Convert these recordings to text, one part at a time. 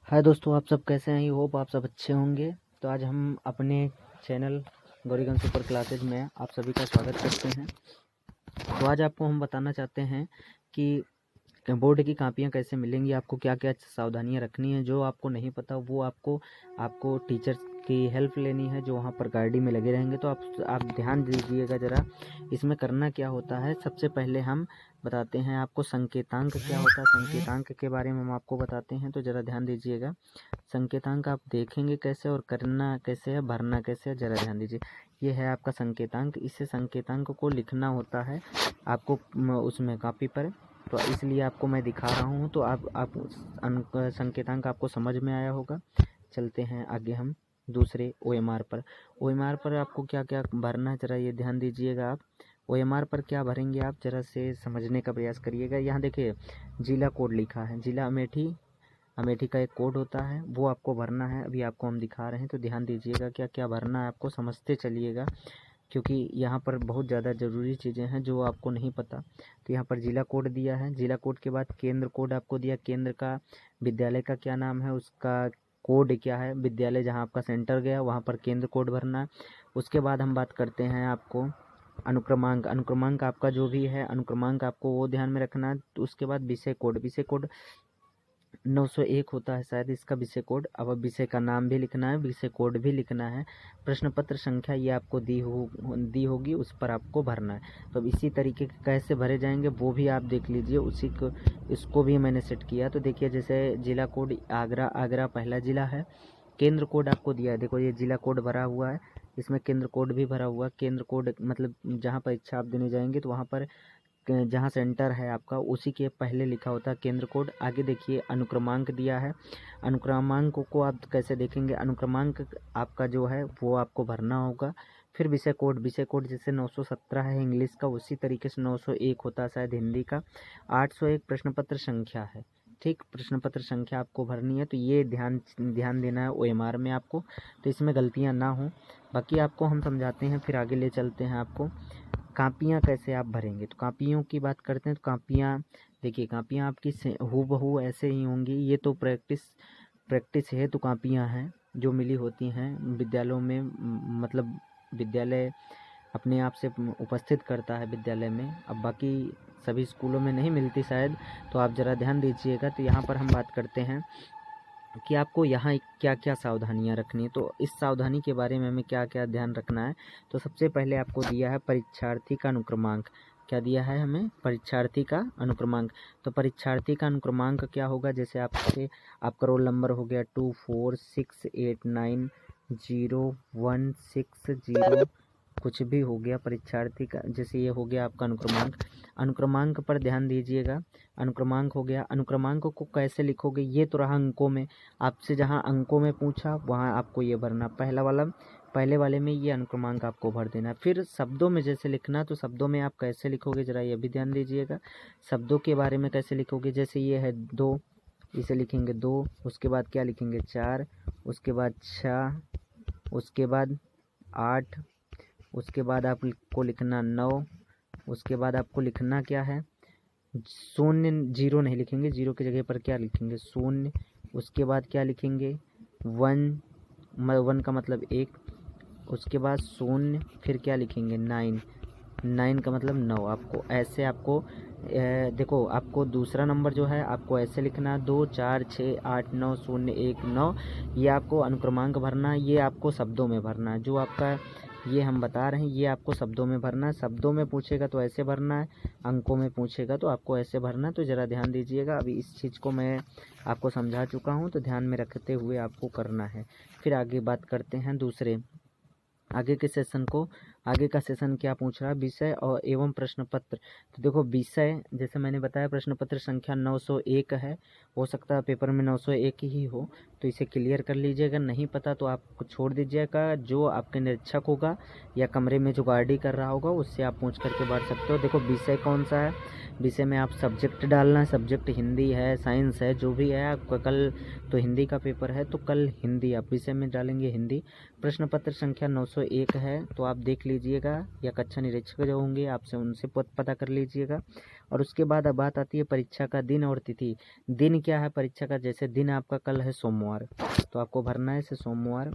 हाय दोस्तों, आप सब कैसे हैं? होप आप सब अच्छे होंगे। तो आज हम अपने चैनल गौरीगंज सुपर क्लासेज में आप सभी का स्वागत करते हैं। तो आज आपको हम बताना चाहते हैं कि बोर्ड की कापियाँ कैसे मिलेंगी, आपको क्या क्या सावधानियां रखनी है। जो आपको नहीं पता वो आपको टीचर्स की हेल्प लेनी है जो वहाँ पर गाड़ी में लगे रहेंगे। तो आप ध्यान दीजिएगा ज़रा, इसमें करना क्या होता है। सबसे पहले हम बताते हैं आपको संकेतांक क्या होता है। संकेतांक के बारे में हम आपको बताते हैं, तो ज़रा ध्यान दीजिएगा। संकेतांक आप देखेंगे कैसे और करना कैसे है, भरना कैसे है, ज़रा ध्यान दीजिए। ये है आपका संकेतांक। इससे संकेतांक को लिखना होता है आपको उसमें कापी पर, तो इसलिए आपको मैं दिखा रहा हूँ। तो आप संकेतांक आपको समझ में आया होगा। चलते हैं आगे हम दूसरे OMR पर। OMR पर आपको क्या क्या भरना है, ज़रा ये ध्यान दीजिएगा। आप OMR पर क्या भरेंगे आप ज़रा से समझने का प्रयास करिएगा। यहाँ देखिए जिला कोड लिखा है, जिला अमेठी। अमेठी का एक कोड होता है, वो आपको भरना है। अभी आपको हम दिखा रहे हैं, तो ध्यान दीजिएगा क्या क्या भरना है, आपको समझते चलिएगा, क्योंकि यहाँ पर बहुत ज़्यादा ज़रूरी चीज़ें हैं जो आपको नहीं पता। तो यहाँ पर जिला कोड दिया है, जिला कोड के बाद केंद्र कोड आपको दिया, केंद्र का विद्यालय का क्या नाम है, उसका कोड क्या है, विद्यालय जहाँ आपका सेंटर गया वहाँ पर केंद्र कोड भरना है। उसके बाद हम बात करते हैं आपको अनुक्रमांक। अनुक्रमांक आपका जो भी है अनुक्रमांक आपको वो ध्यान में रखना है। तो उसके बाद विषय कोड, विषय कोड 901 होता है शायद इसका विषय कोड। अब विषय का नाम भी लिखना है, विषय कोड भी लिखना है। प्रश्न पत्र संख्या ये आपको दी होगी, उस पर आपको भरना है। तो अब इसी तरीके के कैसे भरे जाएंगे वो भी आप देख लीजिए। इसको भी मैंने सेट किया। तो देखिए जैसे जिला कोड आगरा पहला जिला है। केंद्र कोड आपको दिया है, देखो ये जिला कोड भरा हुआ है, इसमें केंद्र कोड भी भरा हुआ है। केंद्र कोड मतलब जहाँ परीक्षा आप देने जाएंगे तो वहाँ पर जहाँ सेंटर है आपका उसी के पहले लिखा होता है केंद्र कोड। आगे देखिए अनुक्रमांक दिया है। अनुक्रमांक को आप कैसे देखेंगे, अनुक्रमांक आपका जो है वो आपको भरना होगा। फिर विषय कोड, विषय कोड जैसे 917 है इंग्लिश का, उसी तरीके से 901 होता है शायद हिंदी का। 801 प्रश्न पत्र संख्या है, ठीक। प्रश्न पत्र संख्या आपको भरनी है। तो ये ध्यान देना है OMR में आपको, तो इसमें गलतियाँ ना हो। बाकी आपको हम समझाते हैं, फिर आगे ले चलते हैं आपको कापियाँ कैसे आप भरेंगे। तो कापियों की बात करते हैं। तो कापियाँ देखिए, कापियाँ आपकी हूबहू ऐसे ही होंगी। ये तो प्रैक्टिस है, तो कापियाँ हैं जो मिली होती हैं विद्यालयों में, मतलब विद्यालय अपने आप से उपस्थित करता है विद्यालय में। अब बाकी सभी स्कूलों में नहीं मिलती शायद, तो आप ज़रा ध्यान दीजिएगा। तो यहाँ पर हम बात करते हैं कि आपको यहाँ क्या क्या सावधानियाँ रखनी है। तो इस सावधानी के बारे में हमें क्या क्या ध्यान रखना है। तो सबसे पहले आपको दिया है परीक्षार्थी का अनुक्रमांक। क्या दिया है हमें? परीक्षार्थी का अनुक्रमांक। तो परीक्षार्थी का अनुक्रमांक क्या होगा, जैसे आपका रोल नंबर हो गया 24689016 कुछ भी हो गया परीक्षार्थी का, जैसे ये हो गया आपका अनुक्रमांक। अनुक्रमांक पर ध्यान दीजिएगा। अनुक्रमांक हो गया, अनुक्रमांक को कैसे लिखोगे, ये तो रहा अंकों में। आपसे जहाँ अंकों में पूछा वहाँ आपको ये भरना, पहले वाले में ये अनुक्रमांक आपको भर देना। फिर शब्दों में जैसे लिखना, तो शब्दों में आप कैसे लिखोगे ज़रा ये भी ध्यान दीजिएगा। शब्दों के बारे में कैसे लिखोगे, जैसे ये है 2, इसे लिखेंगे 2, उसके बाद क्या लिखेंगे 4, उसके बाद 6, उसके बाद 8, उसके बाद आपको लिखना 9, उसके बाद आपको लिखना क्या है, शून्य, जीरो नहीं लिखेंगे, जीरो की जगह पर क्या लिखेंगे, शून्य। उसके बाद क्या लिखेंगे 1, 1 का मतलब 1, उसके बाद शून्य, फिर क्या लिखेंगे 9, 9 का मतलब 9। आपको ऐसे देखो आपको दूसरा नंबर जो है आपको ऐसे लिखना है 2 4 6 8 9 0 1 9। ये आपको अनुक्रमांक भरना है, ये आपको शब्दों में भरना है। जो आपका ये हम बता रहे हैं ये आपको शब्दों में भरना है। शब्दों में पूछेगा तो ऐसे भरना है, अंकों में पूछेगा तो आपको ऐसे भरना है। तो ज़रा ध्यान दीजिएगा। अभी इस चीज़ को मैं आपको समझा चुका हूँ, तो ध्यान में रखते हुए आपको करना है। फिर आगे बात करते हैं दूसरे आगे के सेशन को। आगे का सेशन क्या पूछ रहा है, विषय और एवं प्रश्न पत्र। तो देखो विषय जैसे मैंने बताया प्रश्न पत्र संख्या 901 है, हो सकता है पेपर में 901 ही हो, तो इसे क्लियर कर लीजिएगा। नहीं पता तो आप छोड़ दीजिएगा, जो आपके निरीक्षक होगा या कमरे में जो गार्डी कर रहा होगा उससे आप पूछ करके भर सकते हो। देखो विषय कौन सा है, विषय में आप सब्जेक्ट डालना है, सब्जेक्ट हिंदी है, साइंस है, जो भी है आपका। कल तो हिंदी का पेपर है, तो कल हिंदी आप विषय में डालेंगे हिंदी। प्रश्न पत्र संख्या 901 है, तो आप देख लीजिए लीजिएगा, या कक्षा निरीक्षक जो होंगे आपसे उनसे पता कर लीजिएगा। और उसके बाद अब बात आती है परीक्षा का दिन और तिथि। दिन क्या है परीक्षा का, जैसे दिन आपका कल है सोमवार, तो आपको भरना है इसे सोमवार,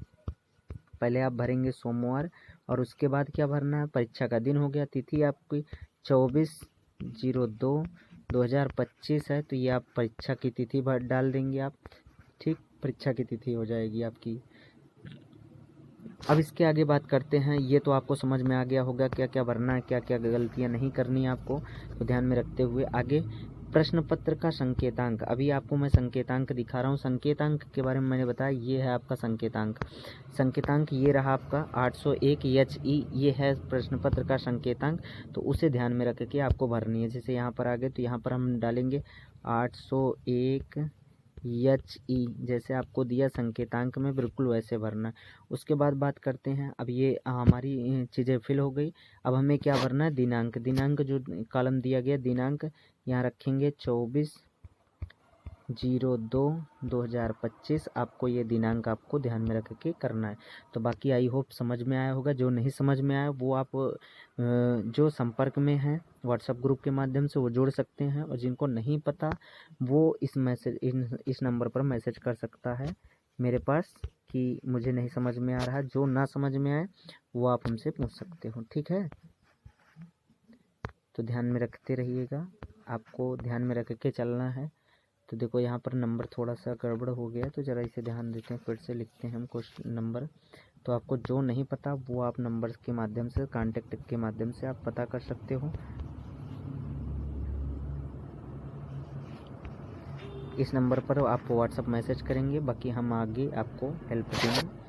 पहले आप भरेंगे सोमवार। और उसके बाद क्या भरना है, परीक्षा का दिन हो गया। तिथि आपकी 24/02/2025 है, तो ये आप परीक्षा की तिथि भर डाल देंगे आप, ठीक, परीक्षा की तिथि हो जाएगी आपकी। अब इसके आगे बात करते हैं, ये तो आपको समझ में आ गया होगा क्या क्या भरना है, क्या क्या गलतियां नहीं करनी है आपको, तो ध्यान में रखते हुए आगे प्रश्न पत्र का संकेतांक। अभी आपको मैं संकेतांक दिखा रहा हूँ। संकेतांक के बारे में मैंने बताया, ये है आपका संकेतांक। संकेतांक ये रहा आपका 801 HE, ये है प्रश्न पत्र का संकेतांक। तो उसे ध्यान में रख के आपको भरनी है। जैसे यहाँ पर आ गए तो यहाँ पर हम डालेंगे 801 HE, जैसे आपको दिया संकेतांक में, बिल्कुल वैसे भरना है। उसके बाद बात करते हैं, अब ये हमारी चीज़ें फिल हो गई। अब हमें क्या भरना है, दिनांक। दिनांक जो कॉलम दिया गया दिनांक, यहाँ रखेंगे 24/02/2025। आपको ये दिनांक आपको ध्यान में रख के करना है। तो बाकी आई होप समझ में आया होगा। जो नहीं समझ में आया वो आप जो संपर्क में हैं व्हाट्सएप ग्रुप के माध्यम से वो जोड़ सकते हैं, और जिनको नहीं पता वो इस नंबर पर मैसेज कर सकता है मेरे पास कि मुझे नहीं समझ में आ रहा। जो ना समझ में आए वो आप हमसे पूछ सकते हो, ठीक है। तो ध्यान में रखते रहिएगा, आपको ध्यान में रख के चलना है। तो देखो यहाँ पर नंबर थोड़ा सा गड़बड़ हो गया, तो ज़रा इसे ध्यान देते हैं, फिर से लिखते हैं हम क्वेश्चन नंबर। तो आपको जो नहीं पता वो आप नंबर्स के माध्यम से, कांटेक्ट के माध्यम से आप पता कर सकते हो। इस नंबर पर आप व्हाट्सएप मैसेज करेंगे, बाकी हम आगे आपको हेल्प देंगे।